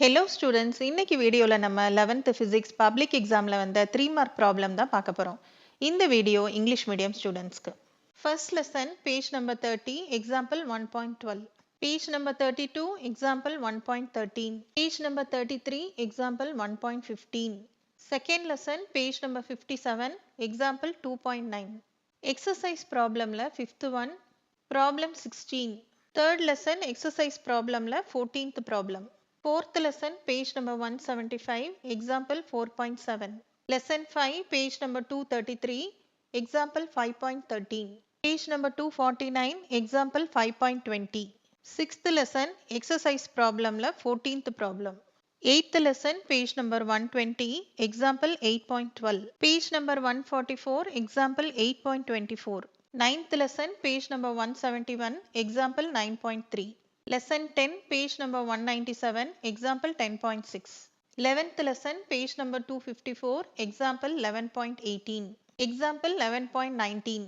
Hello students, இன்னைக்கு வீடியோல நம்ம 11th physics public examல வந்த 3 mark problem தான் பார்க்க போறோம். இந்த வீடியோ இங்கிலீஷ் மீடியம் ஸ்டூடெண்ட்ஸ்க்கு. First lesson page number 30 example 1.12. Page number 32 example 1.13. Page number 33 example 1.15. Second lesson page number 57 example 2.9. Exercise problemல 5th one problem 16. Third lesson exercise problemல 14th problem. Fourth lesson, page number 175, example 4.7. Lesson 5, page number 233, example 5.13. Page number 249, example 5.20. Sixth lesson, exercise problem la 14th problem. Eighth lesson, page number 120, example 8.12. Page number 144, example 8.24. Ninth lesson, page number 171, example 9.3. Lesson 10, page number 197, example 10.6. 11th lesson, page number 254, example 11.18. Example 11.19.